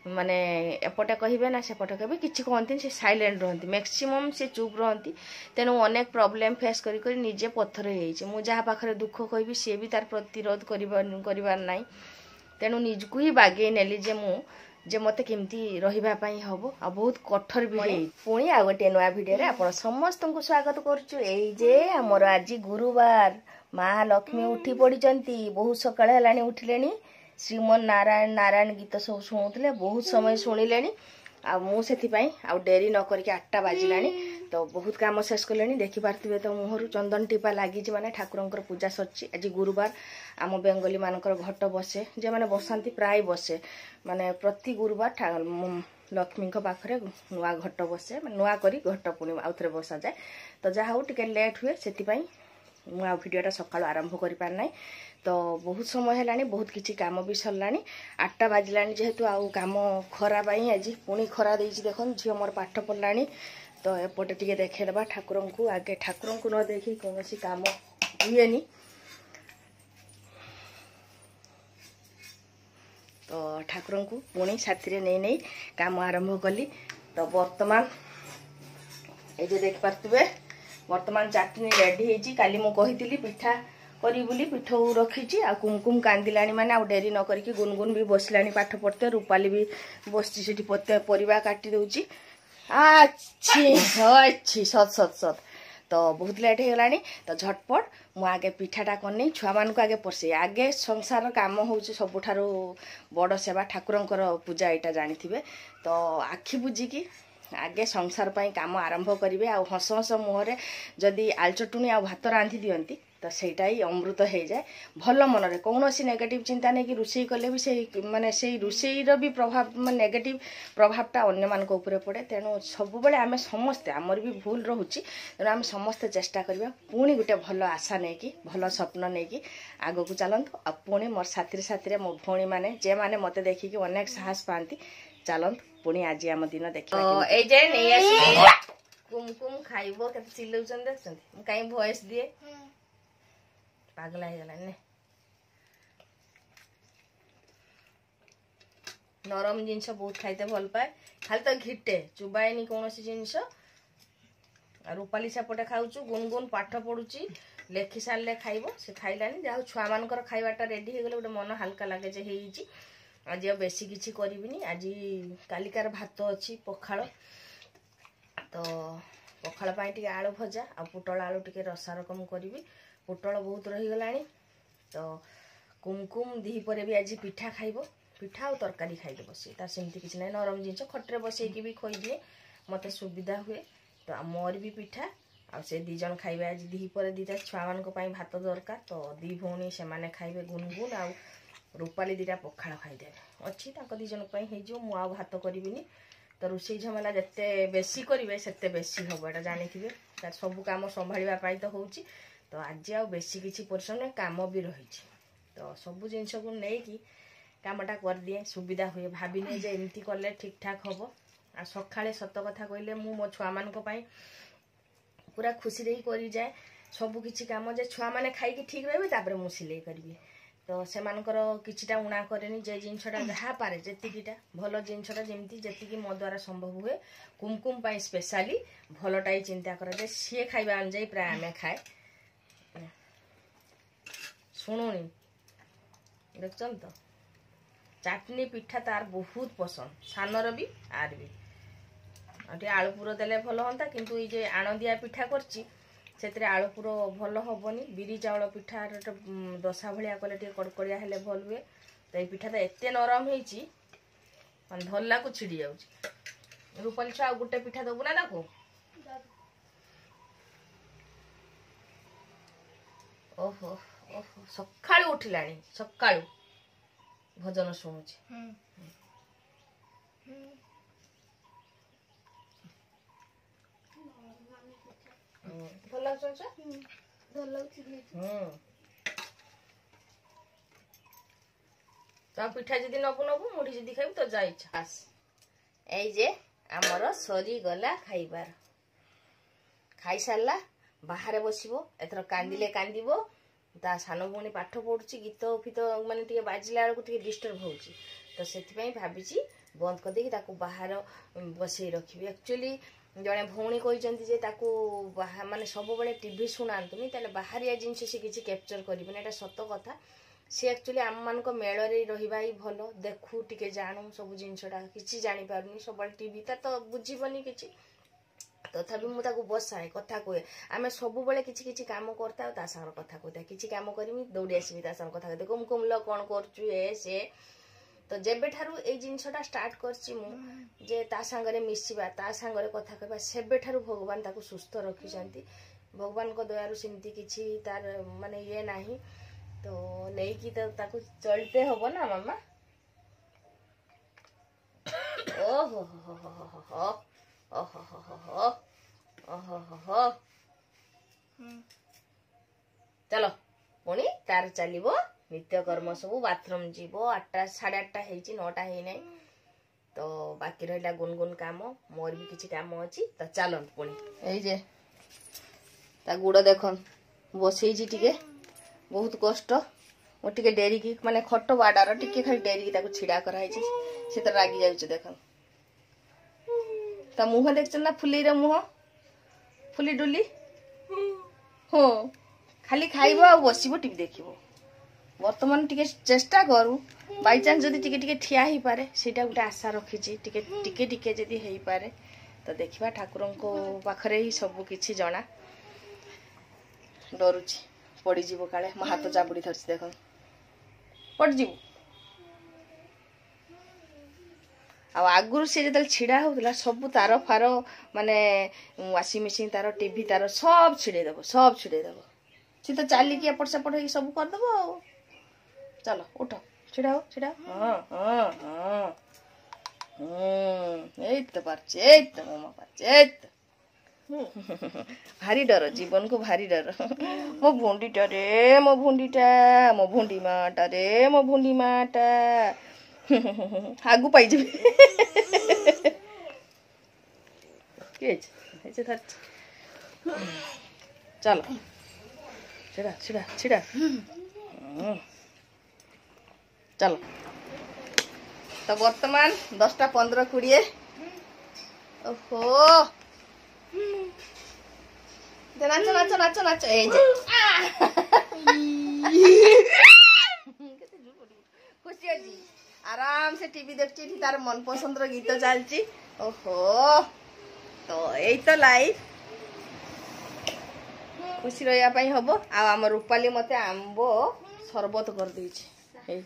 माने एपटे कहे ना सेपटे कहे किसी कहती से साइलेंट रहती मैक्सिमम से चुप रहती तेणु अनेक प्रोब्लेम फेस करी निजे पत्थर हो जहाँ पाखे दुख कहि सी भी तार प्रतिरोध कर ना तेणु निजको ही बागे नेली जे मते केमती रही हम आ बहुत कठोर भी पुणी आ गोटे नुआ भिडियो आप समस्त को स्वागत करुचे आमर आज गुरुवार महालक्ष्मी उठी पड़ी बहुत सकाଳେ हेलानी उठिले श्रीमन नारायण नारायण गीत सब शुणुले बहुत समय शुणिले मुझे डेरी न करके 8टा बाजिला तो बहुत काम शेष कले देखिपे तो मुहर चंदन टीपा लगी माने ठाकुर पूजा सर आज गुरुवार आम बेंगली मानकर घट बसे जे माने बसंती प्राय बसे माने प्रति गुरुवार लक्ष्मी पाखे नुआ घट बसे नुआ करी घट पुणी आउ थे बसा जाए तो जहाँ हो टिके लेट हुए से मुझे भिडियोटा सकाळु आरंभ कर पारना तो बहुत समय है बहुत किसी काम भी सरला 8टा बाजिला जेहेतु आउ काम खरा आज पुणी खरा देती देख झील मोर पाठ पढ़ला तो एपटे टे देखा ठाकुर को आगे ठाकुर को न देखी कौन काम हुए तो ठाकुर को पुणी साथी नहीं नहीं काम आरंभ कली तो बर्तमान ये देखिपे बर्तमान चटनी रेडी होती काली मु कही पिठा करी बोली पिठौ रखी आ कुमकुम कांदिला माने आ डेरी न करके गुनगुन भी बसला पाठ पढ़ते रूपाली भी बसची से परिवा काटी दौची अच्छी अच्छी सत सत सत तो बहुत लेट हो गलानी तो झटपट मु आगे पिठाटा करनी छुआ मान आगे पशे आगे संसार काम हूँ सबुठार बड़ सेवा ठाकुरंकर पूजा यहाँ जानी तो आखि बुझिकी आगे संसार पाई काम आरंभ करेंगे आ हस हस मुहरे जदि आलचटुणी आ भात रांधि दियंती तो सेटा ही अमृत हो जाए भल मन कौन नेगेटिव चिंता नहीं कि रोषे कले भी से माने से रोषेर भी प्रभाव नेगेटिव प्रभावटा अन्य मान ऊपर पड़े तेणु सब बेले आम समस्ते आमर भी भूल रोचे तेणु आम समस्ते चेष्टा करवा पुणी गोटे भल आशा नहीं कि भल स्वप्न नहीं कि आग को चलतु आ पुणी मोर साथी साथी मो भौणी मैंने जे मैंने मत देखिकी अनेक साहस पाती चलतु पुणी आज आम दिन देखा कुमकुम खाइब के चिल्लाउछन देखछन कहीं वॉइस दिए पागला हो गला ने नरम जिनस बहुत खाइते भल पाए खाली तो घिटे चुबाएनी कौन जिनस रूपाली सेपटे खाऊचु गुनगुन पाठ पढ़ुची लेखि सारे खाइब से खाइलानी जहाँ छुआ मानकर खाइबाटा रेडी हो गले गोटे मन हल्का लगे जे हेइची आज बेसी किसी करिबिनी आज कालिकार भात अच्छी पखाल तो पखाल पाई टिके आलू भजा आ पुटल आलू टिके रसा रकम करी पुटल बहुत रहीगला तो कुमकुम दीपर भी आज पिठा खाइब पिठा और तरकारी खाइदे बस तार सेमती किसी ना नरम जिनस खटे बसैकी भी खोईदिए मत सुविधा हुए तो मोर भी पिठा आ से दीजन खाइबे आज दीपर दीटा छुआ मान भात दरकार तो दी भौणी से खाइबे गुनगुन आ रूपाली दीटा पखाड़ खाईदे अच्छी दीजन हो भात करी तो रोषे झमेला जिते बेसी करेंगे से बेसी हम यहाँ जानी तार सब कम संभाळा तो हो तो आज आ बेसी किसी परिश्रम काम भी रही तो सब जिनस को लेकिन कामटा कर दिए सुविधा हुए भाविने जे एमती कले ठीक ठाक हम आ सकाळे सत कथा कहले मु मो छुआ मान पूरा खुशी रही करी जाए सब किसी काम जे छुआ मैंने खाई ठीक रही मु सिलाई करी तो से किछिटा उणा करेनी जे जिनसटा जहाँ पारे जेतिकीटा भल जिनसटा जमी जी मो द्वारा संभव हुए कुमकुम पाई स्पेशली भलटा ही चिंता करे सी खाइबा अनुजाई प्राय आम खाए शुणुनी देखन तो चटनी पिठा तार बहुत पसंद सानर भी आर भी आलू पुर देले भल हाँ किंतु ये आण दिया पिठा करची से आलुपुर भल हेनी बिरी चाउल पिठा दशा भाया कले कड़कड़िया हेले भल हुए तो ये पिठा तो एत नरम हो धरला को छिड़ी जाऊँ रूपाली छुआ गोटे पिठा दबू ना ताको ओहो ओहो सकाळु उठिला सकाळु भजन शुणुची भल तो पिठा जदि नबू नबू मुढ़ी जदि खाइबू तो जा इच्छा ये आमर सरी गला खाइबार खाई सारा बाहर बसबो एथर कांदिले कांदिबो ता सान भौणी पाठ पढ़ुची गीत फित माने टिके बाजिला बेलू टिके डिस्टर्ब होउची तो सेति पई भाबिची बंद कर देकी ताको बाहर बसई रखिबी। एक्चुअली जड़े भौणी कहते जे ताको माने सब बेले टीवी शुणातुनी ताले बाहरिया जिनस से किसी कैप्चर करिबे एटा सत कथा। सी एक्चुअली आम मान मेल रहा ही भल देखू टिके जानू सब जिनसटा किसी जानी पारुनी सब टीवी तो बुझीबनी किसी तथापि मुझे बसाए कथा कहे आम सब बेले किसी काम करता ता सागर कथा कहता किसी काम करमी दौड़ी आसबि ता सागर कथा कहते कुम कुमल कौन कर से तो जेबे ठारू ए जिनसटा स्टार्ट करछि मु जे ता संगरे मिसिबा ता संगरे कथा कहबा सेबे ठारू भगवान ताको सुस्थ रखिसंती। भगवान को दयारु सिमती किछि तार माने ये नाही तो नहीं कि तो ताको चलते हबो ना मामा। ओ हो हो हो हो हो ओ हो हो हो ओ हो हो हो चलो पुणी तार चलिबो नित्यकर्म सब बाथरूम जीव 8टा 8:30 हेची 9टा हे नै तो बाकी रहिला गुनगुन काम मोर भी किछि काम अछि तो चलन पुणी एई जे ता गुड़ देखन बसई जी टिके बहुत कष्ट मो टिके डेरी की माने खट बाडार टिके खाली डेरी की ताको छिड़ा कराई छी से तो रागी जाउछ देखन ता मुह देखछ ना फुली रे मुह फुली डुली हो खाली खाइबो आ बसिबो टीवी देखिबो। वर्तमान टिके चेष्टा करू बाई चांस जदी टिके टिके ठिया ही पारे सेटा गुटे आशा रखी छी टिके टिके टिके जदी हेई पारे तो देखिबा ठाकुरन को पाखरे ही सब किछि जणा डरुची पड़ी जीवो काले मो हाथ चापुड़ी धरछि देखो पड़ जीवो आ आगुरु से जदल छिड़ा होतला सब तार फार माने वाशिंग मशीन तार टीवी तार सब छिड़े देबो सी तो चाली की एपट सेपट होई सब कर देबो चलो उठ छिड़ा हो छिड़ा हां हां हां एत पारछ एत मामा पारछ एत भारी डर जीवन को भारी डर मो भुंडीटा रे मो भुंडी माटा रे मो भुंडी माटा आगु पाई जेबे के चलो छिड़ा छिड़ा छिड़ा चलो तो वर्तमान 10टा 15 20 ओहो नाचो नाचो नाचो नाचो ए खुशी अछि आराम से टीवी देखछि तार मन पसंद रो गीत चलछि ओहो तो एई तो लाइफ खुशी रहिया पई हबो आ हम रूपाली मते आंबो शरबत कर देछि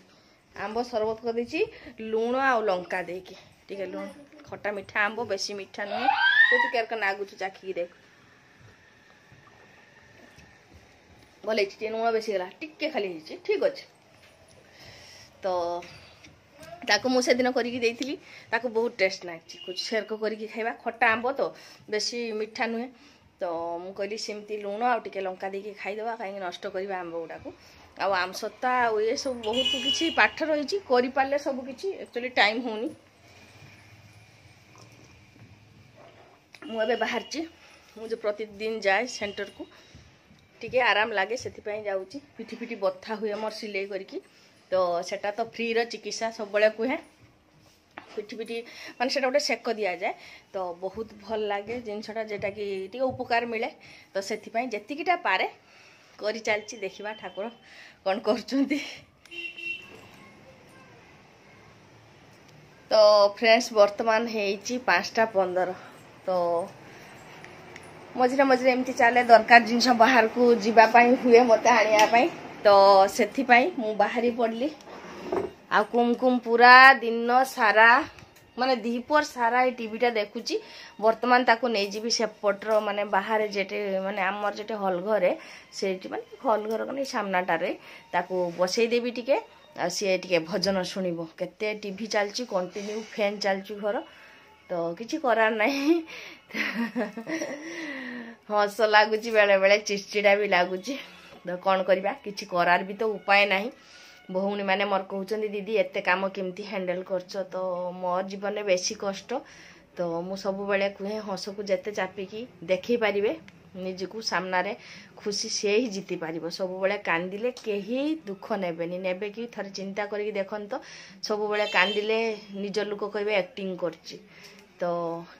आंबो शरबत कर देछि लूण आ लंका देके ठीक है लूण खट्टा मीठा आंबो बेसी मीठा नहीं तो तू केर का नागु चाखी देख भले टे लूण बेसी गला टिके खाली हिची ठीक अछि तो ताको मु से दिन करिकी देइथिली ताको बहुत टेस्ट लागछि कुछ शेयर को करिकी खाइबा खट्टा आंबो तो बेसी मीठा नुहे तो मु कहली सेमती लूण आ टिके लंका देके खाई देबा काहे नष्ट करबा आंबो गुडाको आ आम सत्ता ये सब बहुत किछि पाठ रही करि पाले सब किछि एक्चुअली टाइम होनी मु एबे बाहरची मु जो प्रतिदिन जाए सेंटर को टिके आराम लागे सेति पई जाउची पिठी पिठी बथा हुए मोर सिलाई करकी तो सेटा तो फ्री रो चिकित्सा सब बळे कुहे पिठी पिठी माने सेटा गोटे सेक दिया जाए तो बहुत भल लागे जिनसटा जेटा कि टिके उपकार मिले तो सेति पई जेतिकिटा पारे करि चलची देखिबा ठाकुर कोन करचुंती। तो फ्रेंड्स वर्तमान हेची 5टा 15 तो मझे मझे एमती चले दरकार जिनस बाहर को जीवा पाई हुए मते आनिया पाई तो सेथि पाई मु बाहरी पड़ली आ कुमकुम पूरा दिन सारा माने दीपर सारा ए टीवीटा देखुची वर्तमान ताको नै जीबी सेपटर माने बाहर जेटे माने हमर जेटे हॉल घरे सेठी माने हॉल घर कने सामनाटा रे ताको बसई देबी टिके आ से टिके भजन सुनिबो केते टीवी चलची कंटिन्यू फैन चलची घर तो किछि करार नाही हस लागुची बेले बेले चिड़चिड़ा भी लागुची तो कौन करबा किछि करार भी तो उपाय नाही भौणी माने मोर कहउचंदी दीदी एते काम केमती हैंडल करछ तो मोर जीवन में बेसी कष्ट तो मु सब बेले कुहे हस को जेते चापी की देखि पारिबे ନିଜକୁ ସାମ୍ନାରେ ଖୁସି ସେ ହିଁ ଜିତି ପାରିବ। ସବୁବେଳେ କାନ୍ଦିଲେ କେହି ଦୁଃଖ ନେବେନି, ନେବେ କି ଥରେ ଚିନ୍ତା କରିକି ଦେଖନ୍ତ। ସବୁବେଳେ କାନ୍ଦିଲେ ନିଜ ଲୋକ କହିବେ ଆକ୍ଟିଂ କରୁଛି। ତ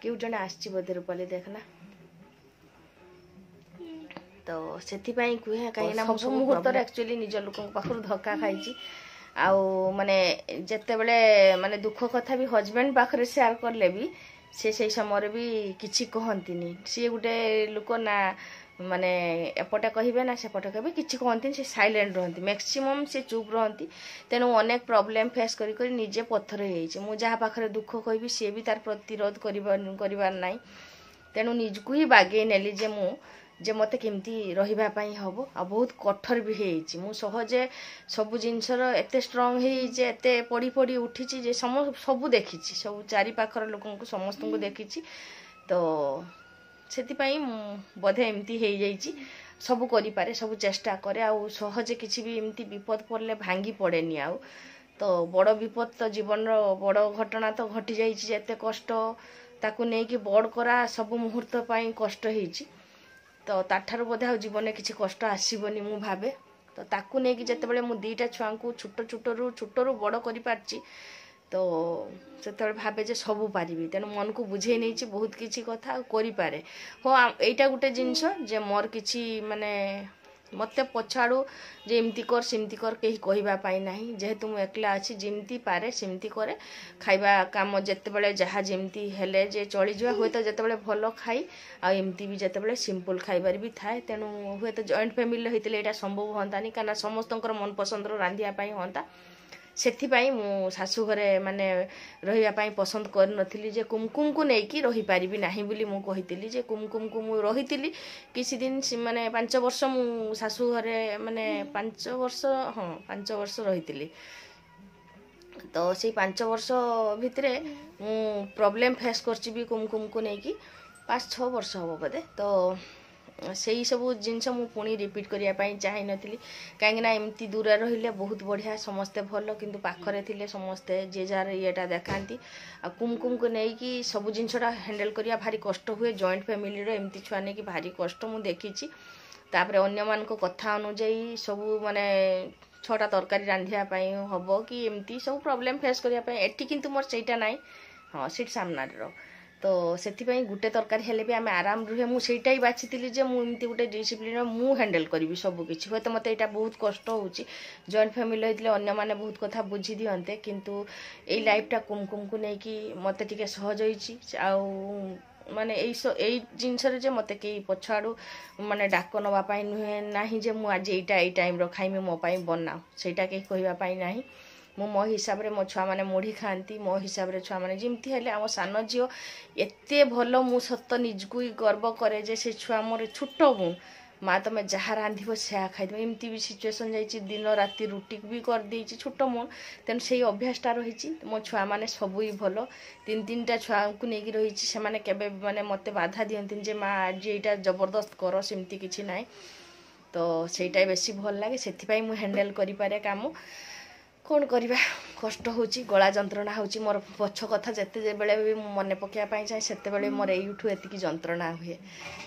କେଉଁ ଜଣେ ଆସିଛି ବୋଧେ ରୂପାଲି ଦେଖନା। ତ ସେଥିପାଇଁ କୁହେ କାହିଁକିନା ମୁଁ ସବୁ ମୁହୂର୍ତ୍ତରେ ଆକ୍ଚୁଆଲି ନିଜ ଲୋକଙ୍କ ପାଖରୁ ଧକ୍କା ଖାଇଛି। ଆଉ ମାନେ ଯେତେବେଳେ ମାନେ ଦୁଃଖ କଥା ବି ହଜବେଣ୍ଡ ପାଖରେ ସେୟାର କଲେ ବି ସେ ସେଇ ସମୟରେ ବି କିଛି କହନ୍ତିନି। ସିଏ ଗୋଟେ ଲୋକ ନା ମାନେ ଏପଟେ କହିବେ ନା ସେପଟେ କହିବେ, କିଛି କହନ୍ତିନି, ସେ ସାଇଲେଣ୍ଟ ରୁହନ୍ତି, ମ୍ୟାକ୍ସିମମ୍ ସେ ଚୁପ୍ ରୁହନ୍ତି। ତେଣୁ ଅନେକ ପ୍ରୋବ୍ଲେମ୍ ଫେସ୍ କରି କରି ନିଜେ ପଥର ହେଇଯାଇଛି। ମୁଁ ଯାହା ପାଖରେ ଦୁଃଖ କହିବି ସିଏ ବି ତାର ପ୍ରତିରୋଧ କରିବାର ନାହିଁ। ତେଣୁ ନିଜକୁ ହିଁ ବାଗେଇ ନେଲି ଯେ ମୋତେ କେମିତି ରହିବା ପାଇଁ ହେବ। ଆଉ ବହୁତ କଠୋର ବି ହେଇଯାଇଛି। ମୁଁ ସହଜେ ସବୁ ଜିନିଷର ଏତେ ଷ୍ଟ୍ରଙ୍ଗ ହେଇଯାଇଛି, ଏତେ ପଡ଼ି ପଡ଼ି ଉଠିଛି ଯେ ସବୁ ଦେଖିଛି, ସବୁ ଚାରିପାଖର ଲୋକଙ୍କୁ ସମସ୍ତଙ୍କୁ ଦେଖିଛି। ତ ସେଥିପାଇଁ ମୁଁ ବୋଧେ ଏମିତି ହେଇଯାଇଛି। ସବୁ କରିପାରେ, ସବୁ ଚେଷ୍ଟା କରେ, ଆଉ ସହଜେ କିଛି ବି ଏମିତି ବିପଦ ପଡ଼ିଲେ ଭାଙ୍ଗି ପଡ଼େନି। ଆଉ ତ ବଡ଼ ବିପଦ ତ ଜୀବନର ବଡ଼ ଘଟଣା ତ ଘଟିଯାଇଛି, ଯେତେ କଷ୍ଟ ତାକୁ ନେଇକି ବଡ଼ କରା ସବୁ ମୁହୂର୍ତ୍ତ ପାଇଁ କଷ୍ଟ ହେଇଛି। ତ ତାଠାରୁ ବୋଧେ ଆଉ ଜୀବନରେ କିଛି କଷ୍ଟ ଆସିବନି ମୁଁ ଭାବେ। ତ ତାକୁ ନେଇକି ଯେତେବେଳେ ମୁଁ ଦୁଇଟା ଛୁଆଙ୍କୁ ଛୋଟରୁ ବଡ଼ କରିପାରିଛି, ତ ସେତେବେଳେ ଭାବେ ଯେ ସବୁ ପାରିବି। ତେଣୁ ମନକୁ ବୁଝେଇ ନେଇଛି ବହୁତ କିଛି କଥା, ଆଉ କରିପାରେ। ହଁ, ଏଇଟା ଗୋଟେ ଜିନିଷ ଯେ ମୋର କିଛି ମାନେ ମୋତେ ପଛଆଡ଼ୁ ଯେ ଏମିତି କର ସେମିତି କର କେହି କହିବା ପାଇଁ ନାହିଁ। ଯେହେତୁ ମୁଁ ଏକଲା ଅଛି, ଯେମିତି ପାରେ ସେମିତି କରେ। ଖାଇବା କାମ ଯେତେବେଳେ ଯାହା ଯେମିତି ହେଲେ ଯେ ଚଳିଯିବା, ହୁଏତ ଯେତେବେଳେ ଭଲ ଖାଇ ଆଉ ଏମିତି ବି ଯେତେବେଳେ ସିମ୍ପଲ୍ ଖାଇବାରେ ବି ଥାଏ। ତେଣୁ ହୁଏତ ଜଏଣ୍ଟ ଫ୍ୟାମିଲିରେ ହେଇଥିଲେ ଏଇଟା ସମ୍ଭବ ହୁଅନ୍ତାନି, କାରଣ ସମସ୍ତଙ୍କର ମନ ପସନ୍ଦର ରାନ୍ଧିବା ପାଇଁ ହୁଅନ୍ତା। ସେଥିପାଇଁ ମୁଁ ଶାଶୁ ଘରେ ମାନେ ରହିବା ପାଇଁ ପସନ୍ଦ କରିନଥିଲି, ଯେ କୁମକୁମକୁ ନେଇକି ରହିପାରିବି ନାହିଁ ବୋଲି ମୁଁ କହିଥିଲି। ଯେ କୁମକୁମକୁ ମୁଁ ରହିଥିଲି କିଛି ଦିନ, ମାନେ 5 ବର୍ଷ ମୁଁ ଶାଶୁ ଘରେ ମାନେ 5 ବର୍ଷ ରହିଥିଲି। ତ ସେଇ 5 ବର୍ଷ ଭିତରେ ମୁଁ ପ୍ରୋବ୍ଲେମ୍ ଫେସ୍ କରିଛି ବି କୁମକୁମକୁ ନେଇକି, 5-6 ବର୍ଷ ହେବ ବୋଧେ। ତ ସେଇ ସବୁ ଜିନିଷ ମୁଁ ପୁଣି ରିପିଟ୍ କରିବା ପାଇଁ ଚାହିଁନଥିଲି, କାହିଁକିନା ଏମିତି ଦୂରରେ ରହିଲେ ବହୁତ ବଢ଼ିଆ, ସମସ୍ତେ ଭଲ, କିନ୍ତୁ ପାଖରେ ଥିଲେ ସମସ୍ତେ ଯିଏ ଯାହାର ଇଏଟା ଦେଖାନ୍ତି। ଆଉ କୁମକୁମକୁ ନେଇକି ସବୁ ଜିନିଷଟା ହ୍ୟାଣ୍ଡେଲ୍ କରିବା ଭାରି କଷ୍ଟ ହୁଏ। ଜଏଣ୍ଟ ଫ୍ୟାମିଲିର ଏମିତି ଛୁଆ ନେଇକି ଭାରି କଷ୍ଟ ମୁଁ ଦେଖିଛି। ତାପରେ ଅନ୍ୟମାନଙ୍କ କଥା ଅନୁଯାୟୀ ସବୁ ମାନେ 6ଟା ତରକାରୀ ରାନ୍ଧିବା ପାଇଁ ହେବ କି ଏମିତି ସବୁ ପ୍ରୋବ୍ଲେମ୍ ଫେସ୍ କରିବା ପାଇଁ। ଏଠି କିନ୍ତୁ ମୋର ସେଇଟା ନାହିଁ। ହଁ, ସେଠି ସାମ୍ନାରେ ତ ସେଥିପାଇଁ ଗୋଟେ ତରକାରୀ ହେଲେ ବି ଆମେ ଆରାମ ରୁହେ। ମୁଁ ସେଇଟା ହିଁ ବାଛିଥିଲି ଯେ ମୁଁ ଏମିତି ଗୋଟେ ଡିସିପ୍ଲିନ୍ର ମୁଁ ହ୍ୟାଣ୍ଡେଲ୍ କରିବି ସବୁ କିଛି। ହୁଏତ ମୋତେ ଏଇଟା ବହୁତ କଷ୍ଟ ହେଉଛି। ଜଏଣ୍ଟ ଫ୍ୟାମିଲି ହେଇଥିଲେ ଅନ୍ୟମାନେ ବହୁତ କଥା ବୁଝି ଦିଅନ୍ତେ, କିନ୍ତୁ ଏଇ ଲାଇଫ୍ଟା କୁମକୁମକୁ ନେଇକି ମୋତେ ଟିକେ ସହଜ ହେଇଛି। ଆଉ ମାନେ ଏଇ ଜିନିଷରେ ଯେ ମୋତେ କେହି ପଛଆଡ଼ୁ ମାନେ ଡାକ ନେବା ପାଇଁ ନାହିଁ ଯେ ମୁଁ ଆଜି ଏଇ ଟାଇମ୍ର ଖାଇମି, ମୋ ପାଇଁ ବନାଅ, ସେଇଟା କେହି କହିବା ପାଇଁ ନାହିଁ। ମୁଁ ମୋ ହିସାବରେ, ମୋ ଛୁଆମାନେ ମୁଢ଼ି ଖାଆନ୍ତି, ମୋ ହିସାବରେ ଛୁଆମାନେ ଯେମିତି ହେଲେ। ଆମ ସାନ ଝିଅ ଏତେ ଭଲ, ମୁଁ ସତ ନିଜକୁ ଗର୍ବ କରେ ଯେ ସେ ଛୁଆ ମୋର ଛୋଟ ମୁଁ, ମା ତମେ ଯାହା ରାନ୍ଧିବ ସେୟା ଖାଇଦେବ। ଏମିତି ବି ସିଚୁଏସନ୍ ଯାଇଛି, ଦିନ ରାତି ରୁଟି ବି କରିଦେଇଛି ଛୋଟ ମୁଁ। ତେଣୁ ସେଇ ଅଭ୍ୟାସଟା ରହିଛି। ମୋ ଛୁଆମାନେ ସବୁ ହିଁ ଭଲ, 3-3ଟା ଛୁଆଙ୍କୁ ନେଇକି ରହିଛି। ସେମାନେ କେବେ ମାନେ ମୋତେ ବାଧା ଦିଅନ୍ତିନି ଯେ ମା ଆଜି ଏଇଟା ଜବରଦସ୍ତ କର, ସେମିତି କିଛି ନାହିଁ। ତ ସେଇଟା ବେଶୀ ଭଲ ଲାଗେ, ସେଥିପାଇଁ ମୁଁ ହ୍ୟାଣ୍ଡେଲ୍ କରିପାରେ କାମ। କ'ଣ କରିବା, କଷ୍ଟ ହେଉଛି, ଗଳା ଯନ୍ତ୍ରଣା ହେଉଛି। ମୋର ପଛ କଥା ଯେତେବେଳେ ବି ମୁଁ ମନେ ପକାଇବା ପାଇଁ ଚାହେଁ, ସେତେବେଳେ ମୋର ଏଇଠୁ ଏତିକି ଯନ୍ତ୍ରଣା ହୁଏ।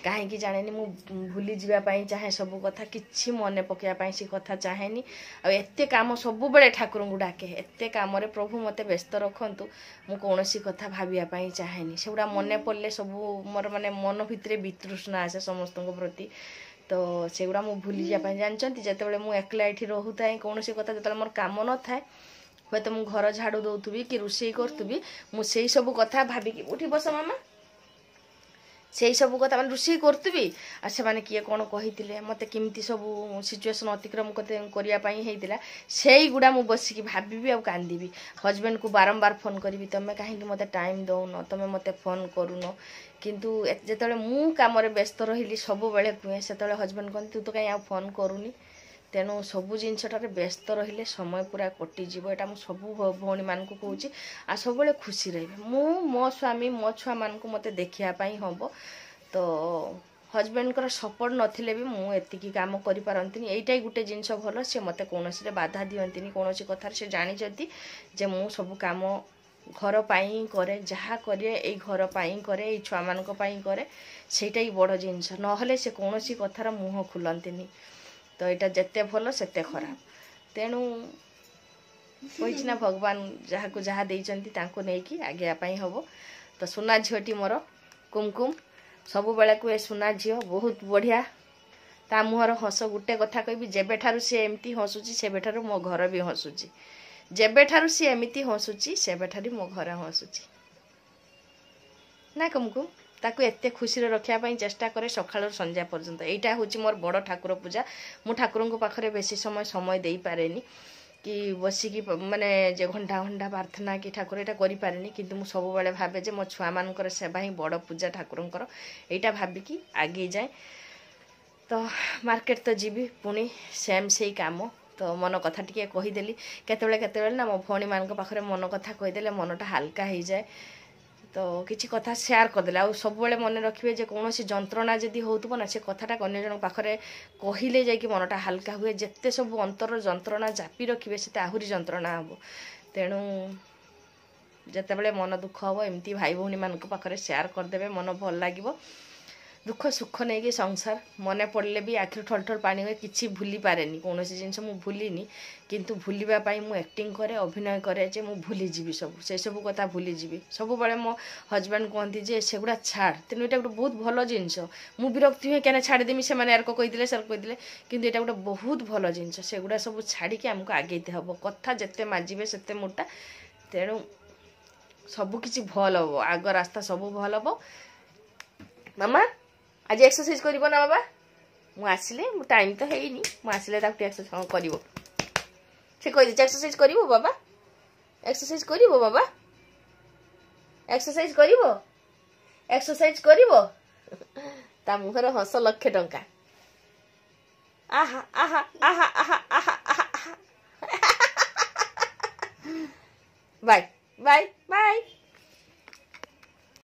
କାହିଁକି ଜାଣେନି, ମୁଁ ଭୁଲି ଯିବା ପାଇଁ ଚାହେଁ ସବୁ କଥା, କିଛି ମନେ ପକାଇବା ପାଇଁ ସେ କଥା ଚାହେଁନି। ଆଉ ଏତେ କାମ ସବୁବେଳେ ଠାକୁରଙ୍କୁ ଡାକେ, ଏତେ କାମରେ ପ୍ରଭୁ ମୋତେ ବ୍ୟସ୍ତ ରଖନ୍ତୁ, ମୁଁ କୌଣସି କଥା ଭାବିବା ପାଇଁ ଚାହେଁନି। ସେଗୁଡ଼ା ମନେ ପଡ଼ିଲେ ସବୁ ମୋର ମାନେ ମନ ଭିତରେ ବିତୃଷ୍ଣା ଆସେ ସମସ୍ତଙ୍କ ପ୍ରତି। ତ ସେଗୁଡ଼ା ମୁଁ ଭୁଲିଯିବା ପାଇଁ, ଜାଣିଛନ୍ତି, ଯେତେବେଳେ ମୁଁ ଏକଲା ଏଠି ରହୁଥାଏ, କୌଣସି କଥା ଯେତେବେଳେ ମୋର କାମ ନଥାଏ, ହୁଏତ ମୁଁ ଘର ଝାଡ଼ୁ ଦେଉଥିବି କି ରୋଷେଇ କରୁଥିବି, ମୁଁ ସେଇ ସବୁ କଥା ଭାବିକି, ଉଠି ବସ ମାମା, ସେଇ ସବୁ କଥା ମାନେ ରୋଷେଇ କରୁଥିବି, ଆଉ ସେମାନେ କିଏ କ'ଣ କହିଥିଲେ, ମୋତେ କେମିତି ସବୁ ସିଚୁଏସନ୍ ଅତିକ୍ରମ କରିବା ପାଇଁ ହେଇଥିଲା, ସେଇଗୁଡ଼ା ମୁଁ ବସିକି ଭାବିବି ଆଉ କାନ୍ଦିବି। ହଜବେଣ୍ଡକୁ ବାରମ୍ବାର ଫୋନ୍ କରିବି, ତମେ କାହିଁକି ମୋତେ ଟାଇମ୍ ଦେଉନ, ତମେ ମୋତେ ଫୋନ୍ କରୁନ। କିନ୍ତୁ ଯେତେବେଳେ ମୁଁ କାମରେ ବ୍ୟସ୍ତ ରହିଲି, ସବୁବେଳେ କୁହେ, ସେତେବେଳେ ହଜବେଣ୍ଡ କହନ୍ତି ତୁ ତ କାହିଁ ଆଉ ଫୋନ୍ କରୁନି। ତେଣୁ ସବୁ ଜିନିଷଟାରେ ବ୍ୟସ୍ତ ରହିଲେ ସମୟ ପୁରା କଟିଯିବ। ଏଇଟା ମୁଁ ସବୁ ଭଉଣୀମାନଙ୍କୁ କହୁଛି। ଆଉ ସବୁବେଳେ ଖୁସି ରହିବେ। ମୁଁ, ମୋ ସ୍ୱାମୀ, ମୋ ଛୁଆମାନଙ୍କୁ ମୋତେ ଦେଖିବା ପାଇଁ ହେବ। ତ ହଜବେଣ୍ଡଙ୍କର ସପୋର୍ଟ ନଥିଲେ ବି ମୁଁ ଏତିକି କାମ କରିପାରନ୍ତିନି। ଏଇଟାই ଗୋଟେ ଜିନିଷ ଭଲ, ସେ ମୋତେ କୌଣସିରେ ବାଧା ଦିଅନ୍ତିନି କୌଣସି କଥାରେ। ସେ ଜାଣିଛନ୍ତି ଯେ ମୁଁ ସବୁ କାମ घर पाई करे जहाँ करे ए घर पाई करे ए छुआ मानक पाई करे सेटा ही बड़ जिनस नहले से कौन सी कथार मुह खुलंतिनी तो यहाँ जिते भल सेते खराब तेणु कही ना भगवान जहाँ को जहाँ देती नहीं कि आगे हम तो सुना झीटी मोर कुमकुम सबु बेले को ए सुना झी बहुत बढ़िया ता मुहर हस गोटे कथा कहबी जेबेठारु सी एमती हसुची सेबेठारु मो घर भी हसुची जेबेठारु सी एमती हसुची सेबेठारु मो घर हसुची ना कुमकुम ताकू एते खुशी रखिया पई चेष्टा करे सकाळ संध्या पर्यंत एटा होची मोर बड़ ठाकुर पूजा मु ठाकुरंको पाखरे बेसी समय देई पारेनी कि बसिकी माने जे घंटा घंटा प्रार्थना कि ठाकुर एटा करि पारेनी किंतु मु सब बेले भाबे जे मो छुआ मानकर सेवा ही बड़ पूजा ठाकुरंकर एटा भाबिकी आगे जाए तो मार्केट तो जीवी पुणी सेम से काम तो मन कथा टिके कहीदेली केतबेले ना मो भौणी मान पाखरे मन कथा कहीदेले मनटा हल्का हो जाए तो किसी कथा शेयर करदे आ सब मन रखिए जे कौन जंत्रणा जदि होतबो ना से कथाटा अन्य जन पाखरे कहले जाकि मनटा हल्का हुए जेते सब अंतर जंत्रणा चापी रखिए से आहुरी जंत्रणा हम तेणु जितेबाला मन दुख हम एमती भाई भौणी मान पाखरे शेयर करदे मन भल लगे दुख सुख नहीं कि संसार मन पड़े भी आखिर ठल ठल पानी हुए किसी भूली पारे कौन जिनस मु भूलिनी किंतु भूलिबाई मु एक्टिंग करे अभिनय करे जे मु भूली जीवी सब से सब कथा भूली जीवी सब बड़े मो हजबैंड कहती जे सेगुड़ा छाड़ तेणु यहाँ गोटे बहुत भल जिनस मु विरक्ति हुए क्या छाड़देमी से मैंने यार कहीदे सर कहीदे कि यहाँ गोटे बहुत भल जिनस सेगुड़ा सब छाड़ी आमको आगेते हम कथा जिते माजिबे सेते मोटा तेणु सबकि भल हम आग रास्ता सब भल हम मामा आज एक्सरसाइज करिबो ना बाबा मु आसिले मु टाइम तो हेइनी मु आसिले ताकू एक्सरसाइज करिवो से कहि दे एक्सरसाइज करिवो बाबा एक्सरसाइज करिवो बाबा एक्सरसाइज करिवो एक्सरसाइज करिवो ता मुहर हस लक्ष टंका आहा आहा आहा आहा आहा आहा बाय बाय बाय